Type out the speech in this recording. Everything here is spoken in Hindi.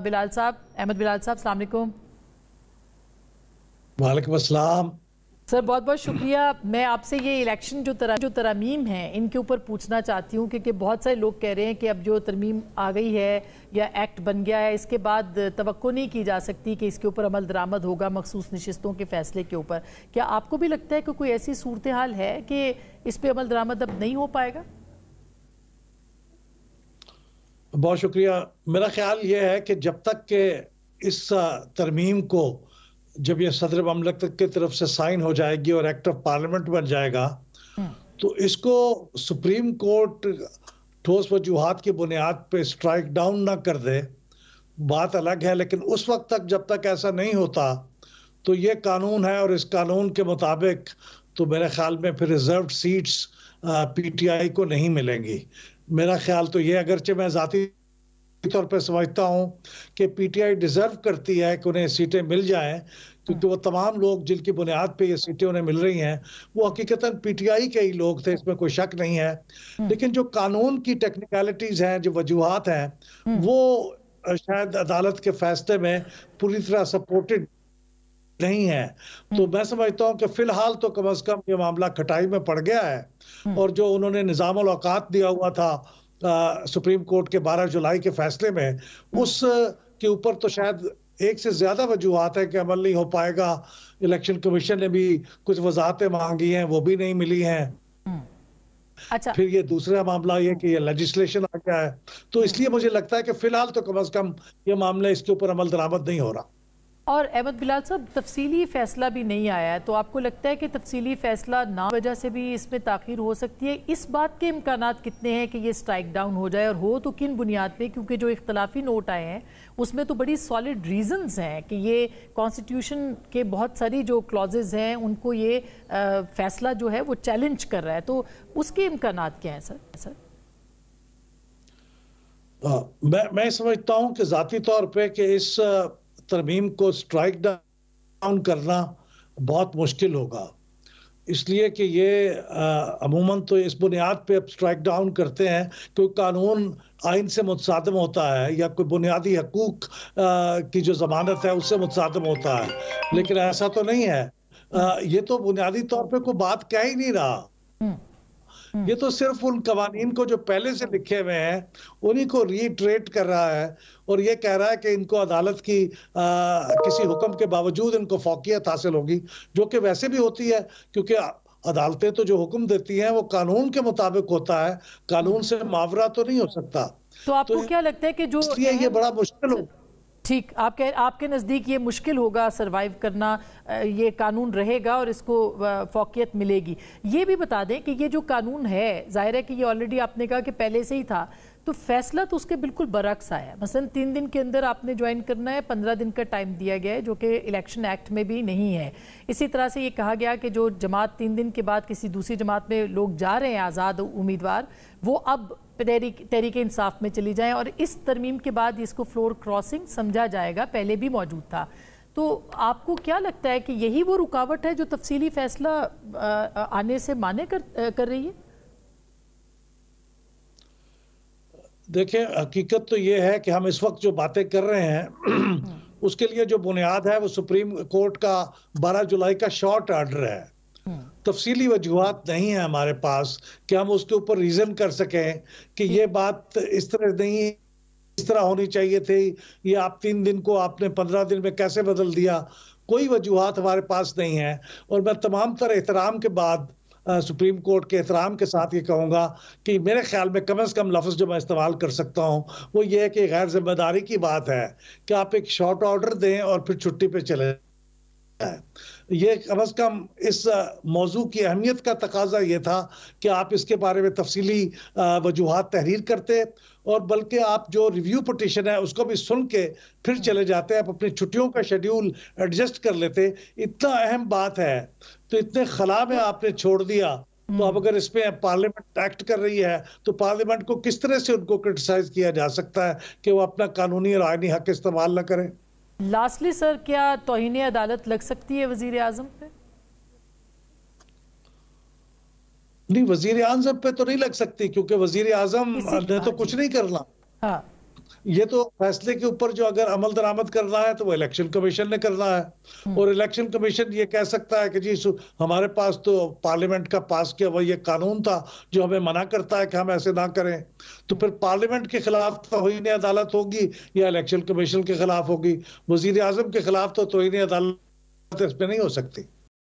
बिलाल साहब, अहमद बिलाल साहब, अस्सलाम वालेकुम। वालेकुम अस्सलाम। सर बहुत बहुत शुक्रिया। मैं आपसे ये इलेक्शन जो तरमीम है इनके ऊपर पूछना चाहती हूँ, क्योंकि बहुत सारे लोग कह रहे हैं कि अब जो तरमीम आ गई है या एक्ट बन गया है, इसके बाद तवक्को नहीं की जा सकती कि इसके ऊपर अमल दरामद होगा मखसूस नशिस्तों के फैसले के ऊपर। क्या आपको भी लगता है कि कोई ऐसी सूरत हाल है कि इस पर अमल दरामद अब नहीं हो पाएगा? बहुत शुक्रिया। मेरा ख्याल ये है कि जब तक के इस तरमीम को, जब ये सदर ममलकत की तरफ से साइन हो जाएगी और एक्ट ऑफ पार्लियामेंट बन जाएगा, तो इसको सुप्रीम कोर्ट ठोस वजूहात की बुनियाद पे स्ट्राइक डाउन ना कर दे, बात अलग है। लेकिन उस वक्त तक, जब तक ऐसा नहीं होता, तो ये कानून है और इस कानून के मुताबिक तो मेरे ख्याल में फिर रिजर्व्ड सीट्स पीटीआई को नहीं मिलेंगी। मेरा ख्याल तो ये, अगरचे मैं जाती तौर पे समझता हूं कि पीटीआई डिजर्व करती है कि उन्हें सीटें मिल जाएं, क्योंकि वो तमाम लोग जिनकी बुनियाद पे ये सीटें उन्हें मिल रही हैं वो हकीकतन पीटीआई के ही लोग थे, इसमें कोई शक नहीं है। लेकिन जो कानून की टेक्निकलिटीज हैं, जो वजूहात हैं, वो शायद अदालत के फैसले में पूरी तरह सपोर्टेड नहीं है। तो मैं समझता हूं कि फिलहाल तो कम से कम ये मामला खटाई में पड़ गया है, और जो उन्होंने निज़ामुल औकात दिया हुआ था सुप्रीम कोर्ट के 12 जुलाई के फैसले में, उस के ऊपर तो शायद एक से ज्यादा वजूहात है कि अमल नहीं हो पाएगा। इलेक्शन कमीशन ने भी कुछ वजाहतें मांगी हैं, वो भी नहीं मिली हैं। अच्छा, फिर ये दूसरा मामला ये कि ये लेजिस्लेशन आ गया है, तो इसलिए मुझे लगता है कि फिलहाल तो कम से कम ये मामला, इसके ऊपर अमल दरामद नहीं हो रहा। और अहमद बिलाल साहब, तफसीली फैसला भी नहीं आया है, तो आपको लगता है कि तफसीली फैसला ना वजह से भी इसमें ताखीर हो सकती है? इस बात के इम्कानात कितने हैं कि ये स्ट्राइक डाउन हो जाए, और हो तो किन बुनियाद पे? क्योंकि जो इख्तलाफी नोट आए हैं उसमें तो बड़ी सॉलिड रीजंस हैं कि ये कॉन्स्टिट्यूशन के बहुत सारी जो क्लॉजेज हैं उनको ये फैसला जो है वो चैलेंज कर रहा है, तो उसके इम्कानात क्या हैं सर? मैं समझता हूं कि जाती तौर पे कि इस तरमीम को स्ट्राइक डाउन करना बहुत मुश्किल होगा, इसलिए कि ये अमूमन तो इस बुनियाद पे अब स्ट्राइक डाउन करते हैं कोई कानून आइन से मुतसादम होता है या कोई बुनियादी हकूक की जो जमानत है उससे मुतसादम होता है, लेकिन ऐसा तो नहीं है। ये तो बुनियादी तौर पे कोई बात कह ही नहीं रहा। ये तो सिर्फ उन कवानीन को जो पहले से लिखे हुए हैं उन्हीं को रीट्रेट कर रहा है, और ये कह रहा है कि इनको अदालत की किसी हुक्म के बावजूद इनको फौकियत हासिल होगी, जो कि वैसे भी होती है, क्योंकि अदालतें तो जो हुक्म देती हैं वो कानून के मुताबिक होता है, कानून से मावरा तो नहीं हो सकता। तो आपको क्या लगता है कि जो इसलिए ये बड़ा मुश्किल हो, ठीक, आपके नज़दीक ये मुश्किल होगा सरवाइव करना, ये कानून रहेगा और इसको फौकियत मिलेगी? ये भी बता दें कि ये जो कानून है, जाहिर है कि ये ऑलरेडी आपने कहा कि पहले से ही था, तो फैसला तो उसके बिल्कुल बरक्स आया है। मसलन 3 दिन के अंदर आपने ज्वाइन करना है, 15 दिन का टाइम दिया गया है, जो कि इलेक्शन एक्ट में भी नहीं है। इसी तरह से ये कहा गया कि जो जमात 3 दिन के बाद किसी दूसरी जमात में लोग जा रहे हैं आज़ाद उम्मीदवार, वो अब तहरीक इंसाफ में चली जाएं, और इस तरमीम के बाद इसको फ्लोर क्रॉसिंग समझा जाएगा, पहले भी मौजूद था। तो आपको क्या लगता है कि यही वो रुकावट है जो तफसीली फैसला आने से माने कर रही है? देखिए, हकीकत तो ये है कि हम इस वक्त जो बातें कर रहे हैं उसके लिए जो बुनियाद है वो सुप्रीम कोर्ट का 12 जुलाई का शॉर्ट ऑर्डर है। तफसीली वजूहात नहीं है हमारे पास कि हम उसके ऊपर रीजन कर सकें कि ये बात इस तरह नहीं, इस तरह होनी चाहिए थी, ये आप 3 दिन को आपने 15 दिन में कैसे बदल दिया। कोई वजूहात हमारे पास नहीं है, और मैं तमाम तरह एहतराम के बाद सुप्रीम कोर्ट के एहतराम के साथ ये कहूँगा कि मेरे ख्याल में कम से कम लफ्ज़ जो मैं इस्तेमाल कर सकता हूँ वो ये है कि गैर जिम्मेदारी की बात है कि आप एक शॉर्ट ऑर्डर दें और फिर छुट्टी पे चले जाएं। ये कम से कम इस मौजू की अहमियत का तकाजा ये था कि आप इसके बारे में तफसीली वजूहात तहरीर करते, और बल्कि आप जो रिव्यू पिटीशन है उसको भी सुन के फिर चले जाते, आप अपनी छुट्टियों का शेड्यूल एडजस्ट कर लेते। इतना अहम बात है तो इतने खला में आपने छोड़ दिया, तो अब अगर इसमें पार्लियामेंट एक्ट कर रही है तो पार्लियामेंट को किस तरह से उनको क्रिटिसाइज किया जा सकता है कि वो अपना कानूनी और आईनी हक इस्तेमाल न करें। लास्टली सर, क्या तौहीन अदालत लग सकती है वजीर आजम पे? नहीं, वजीर आजम पे तो नहीं लग सकती, क्योंकि वजीर आजम ने तो कुछ नहीं करना। हाँ। ये तो फैसले के ऊपर जो अगर अमल दरामद करना है तो वो इलेक्शन कमीशन ने करना है, और इलेक्शन कमीशन ये कह सकता है कि जी हमारे पास तो पार्लियामेंट का पास किया हुआ ये कानून था जो हमें मना करता है कि हम ऐसे ना करें। तो फिर पार्लियामेंट के खिलाफ तौहीन अदालत होगी या इलेक्शन कमीशन के खिलाफ होगी। वजीर आजम के खिलाफ तो तौहीन अदालत इसमें नहीं हो सकती।